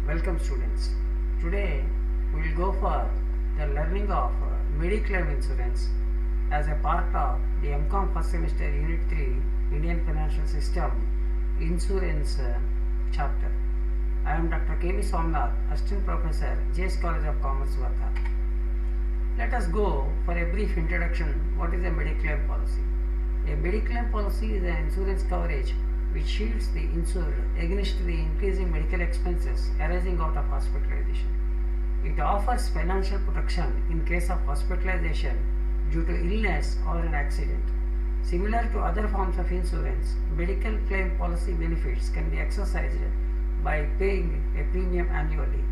Welcome students. Today we will go for the learning of Mediclaim insurance as a part of the MCOM first semester Unit 3 Indian Financial System Insurance chapter. I am Dr. K.V. Somnath, Assistant Professor, JS College of Commerce, Varkha. Let us go for a brief introduction. What is a Mediclaim policy? A Mediclaim policy is an insurance coverage which shields the insured against the increasing medical expenses arising out of hospitalization. It offers financial protection in case of hospitalization due to illness or an accident. Similar to other forms of insurance, medical claim policy benefits can be exercised by paying a premium annually.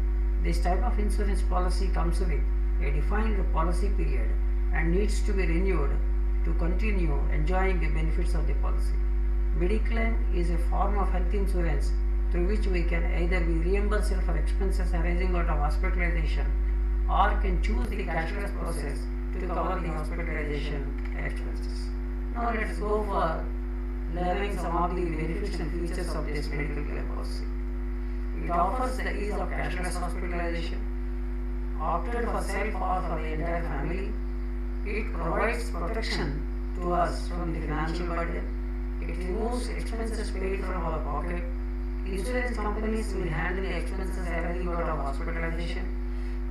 This type of insurance policy comes with a defined policy period and needs to be renewed to continue enjoying the benefits of the policy. Mediclaim is a form of health insurance through which we can either be reimbursed for expenses arising out of hospitalization or can choose the cashless process to cover the hospitalization expenses. Now let's go for learning some of the benefits and features of this medical claim policy. It offers the ease of cashless hospitalization, opted for self or for the entire family. It provides protection to us from the financial burden. It removes expenses paid from our pocket. Insurance companies will handle the expenses arising out of hospitalization.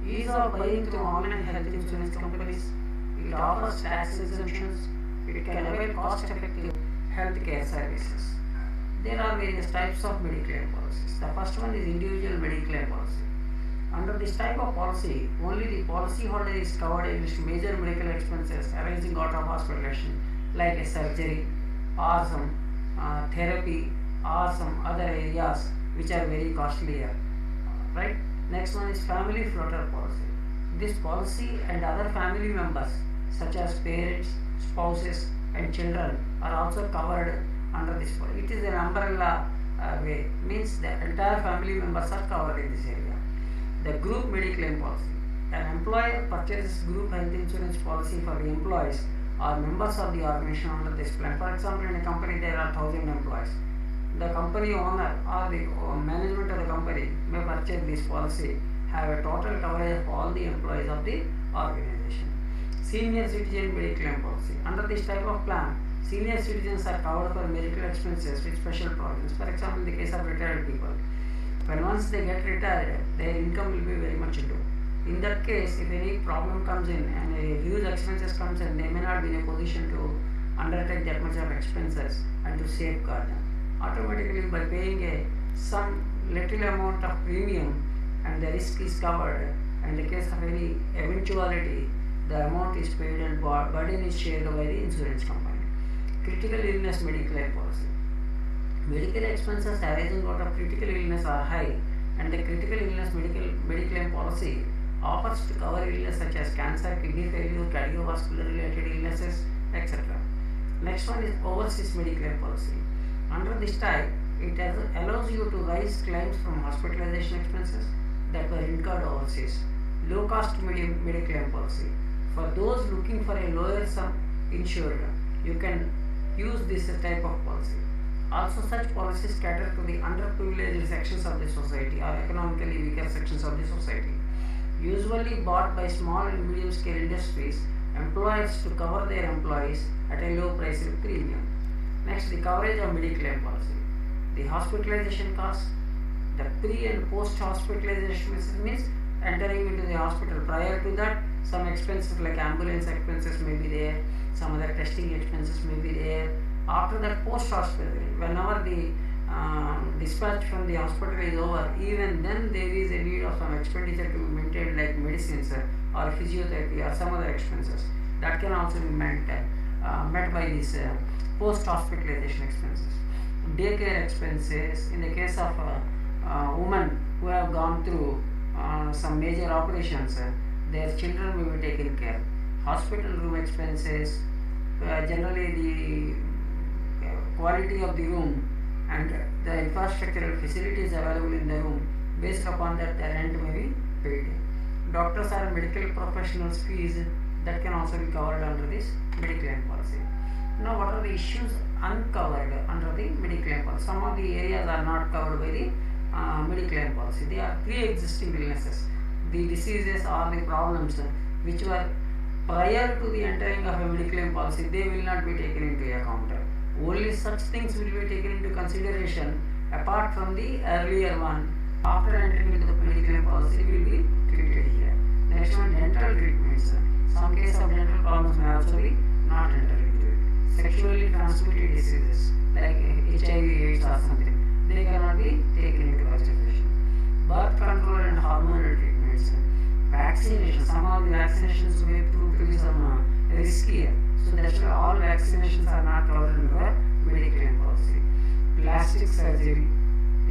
Ease of buying through online health insurance companies. It offers tax exemptions. It can avail cost-effective health care services. There are various types of Mediclaim policies. The first one is individual Mediclaim policy. Under this type of policy, only the policyholder is covered against major medical expenses arising out of hospitalization, like a surgery or some therapy or some other areas which are very costlier. Right? Next one is family floater policy. This policy and other family members such as parents, spouses and children are also covered under this policy. It is an umbrella way, means the entire family members are covered in this area. The group Mediclaim policy. An employer purchases group health insurance policy for the employees or members of the organization under this plan. For example, in a company there are 1,000 employees. The company owner or the management of the company may purchase this policy, have a total coverage of all the employees of the organization. Senior citizen Mediclaim policy. Under this type of plan, senior citizens are covered for medical expenses with special provisions. For example, in the case of retired people, when once they get retired, their income will be very much low. In that case, if any problem comes in and a huge expenses comes in, they may not be in a position to undertake that much of expenses and to safeguard them. Automatically, by paying some little amount of premium and the risk is covered, and in the case of any eventuality, the amount is paid and burden is shared by the insurance company. Critical illness Mediclaim policy. Medical expenses arising out of critical illness are high, and the critical illness Mediclaim policy offers to cover illness such as cancer, kidney failure, cardiovascular related illnesses, etc. Next one is overseas Mediclaim policy. Under this type, it allows you to raise claims from hospitalization expenses that were incurred overseas. Low cost Mediclaim policy. For those looking for a lower sum insured, you can use this type of policy. Also, such policies cater to the underprivileged sections of the society or economically weaker sections of the society. Usually bought by small and medium scale industries, employers to cover their employees at a low price premium. Next, the coverage of Mediclaim policy. The hospitalization costs, the pre and post hospitalization means entering into the hospital. Prior to that, some expenses like ambulance expenses may be there, some other testing expenses may be there. After that, post hospital, whenever the dispatch from the hospital is over, even then there is a need of some expenditure to be maintained, like medicines or physiotherapy or some other expenses. That can also be met by these post hospitalization expenses. Daycare expenses, in the case of women who have gone through some major operations, their children will be taken care. Hospital room expenses, generally the quality of the room and the infrastructural facilities available in the room, based upon that the rent may be paid. Doctors or medical professionals' fees that can also be covered under this Mediclaim policy. Now, what are the issues uncovered under the Mediclaim policy? Some of the areas are not covered by the mediclaim policy. They are pre-existing illnesses, the diseases or the problems which were prior to the entering of a mediclaim policy. They will not be taken into account. Only such things will be taken into consideration apart from the earlier one. After entering into the mediclaim policy will be treated here. Next one, dental treatments. Some case of dental problems may also be not entered into it. Sexually transmitted diseases like HIV/AIDS or something, they cannot be taken into consideration. Birth control and hormonal treatments. Vaccination. Some of the vaccinations may prove to be some riskier. So that's why all vaccinations are not covered in the mediclaim policy. Plastic surgery.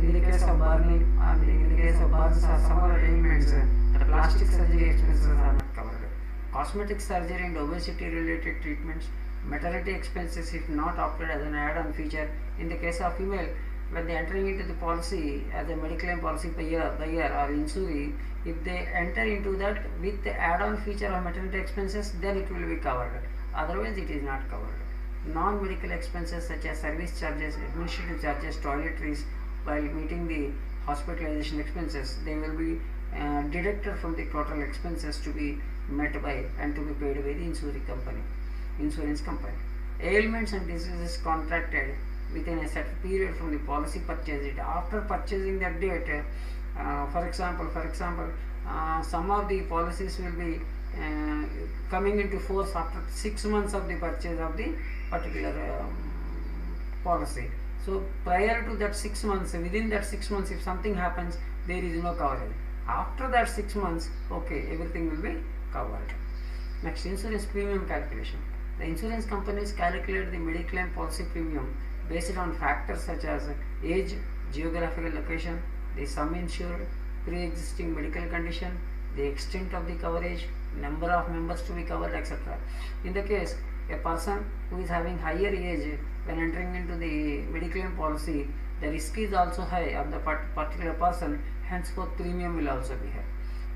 In the case of burning or in the case of burns or some other ailments, the plastic surgery expenses are not covered. Cosmetic surgery and obesity related treatments. Maternity expenses if not opted as an add-on feature. In the case of female, when they entering into the policy as a mediclaim policy per year or insuri, if they enter into that with the add-on feature of maternity expenses, then it will be covered. Otherwise, it is not covered. Non-medical expenses such as service charges, administrative charges, toiletries, while meeting the hospitalization expenses, they will be deducted from the total expenses to be met by and to be paid by the insurance company. Ailments and diseases contracted within a set period from the policy purchase date. After purchasing that date, for example, some of the policies will be coming into force after 6 months of the purchase of the particular policy. So prior to that 6 months, within that 6 months, if something happens, there is no coverage. After that 6 months, okay, everything will be covered. Next, insurance premium calculation. The insurance companies calculate the mediclaim policy premium based on factors such as age, geographical location, the sum insured, pre-existing medical condition, the extent of the coverage, number of members to be covered, etc. In the case, a person who is having higher age when entering into the mediclaim policy, the risk is also high of the particular person, henceforth premium will also be high.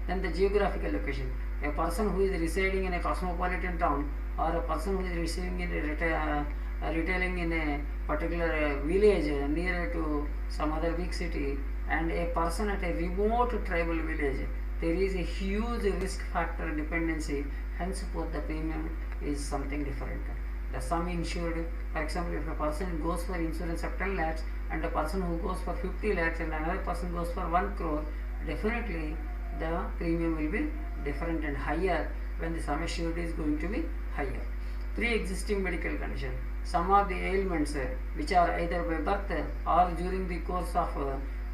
Then the geographical location. A person who is residing in a cosmopolitan town or a person who is receiving in retailing in a particular village near to some other big city, and a person at a remote tribal village, there is a huge risk factor dependency, henceforth the premium is something different. The sum insured, for example, if a person goes for insurance of 10 lakhs and a person who goes for 50 lakhs and another person goes for 1 crore, definitely the premium will be different and higher when the sum assured is going to be higher. Pre-existing medical condition. Some of the ailments which are either by birth or during the course of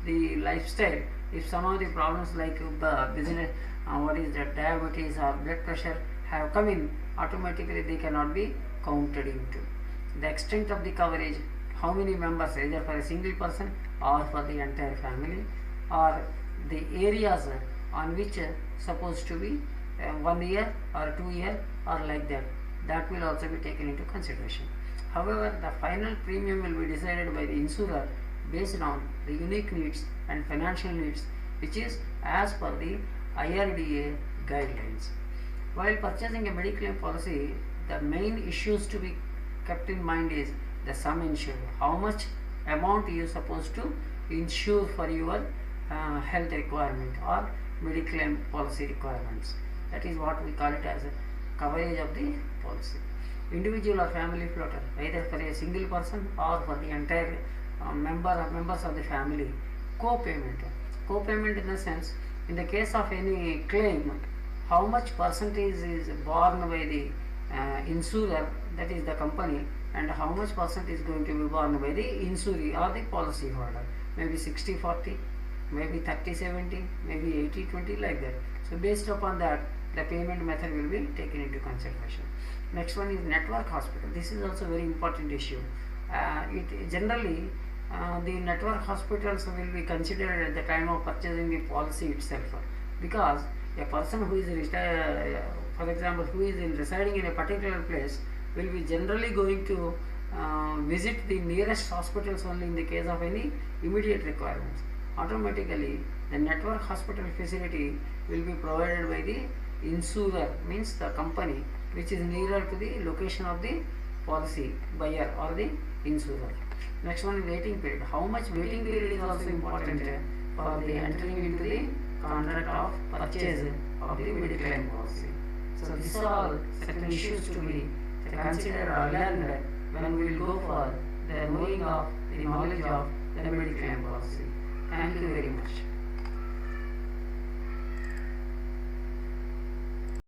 the lifestyle, if some of the problems like business, diabetes or blood pressure have come in, automatically they cannot be counted into. The extent of the coverage, how many members, either for a single person or for the entire family, or the areas on which supposed to be 1 year or 2 year or like that, that will also be taken into consideration. However, the final premium will be decided by the insurer based on the unique needs and financial needs, which is as per the IRDA guidelines. While purchasing a mediclaim policy, the main issues to be kept in mind is the sum insured. How much amount you are supposed to insure for your health requirement or mediclaim policy requirements. That is what we call it as a coverage of the policy. Individual or family floater, either for a single person or for the entire members of the family. Co-payment. Co-payment in the sense, in the case of any claim, how much percentage is borne by the insurer, that is the company, and how much percent is going to be borne by the insuree or the policy holder. Maybe 60-40, maybe 30-70, maybe 80-20, like that. So based upon that, the payment method will be taken into consideration. Next one is network hospital. This is also very important issue. It generally the network hospitals will be considered at the time of purchasing the policy itself, because a person who is for example, who is residing in a particular place will be generally going to visit the nearest hospitals only in the case of any immediate requirements. Automatically, the network hospital facility will be provided by the insurer, means the company which is nearer to the location of the policy buyer or the insurer. Next one is waiting period. How much waiting period is also important. for the entering into the contract of purchase of the mediclaim policy. So these are all certain issues to be considered or learned when we will go for the knowing of the knowledge of the mediclaim policy. Thank you very much.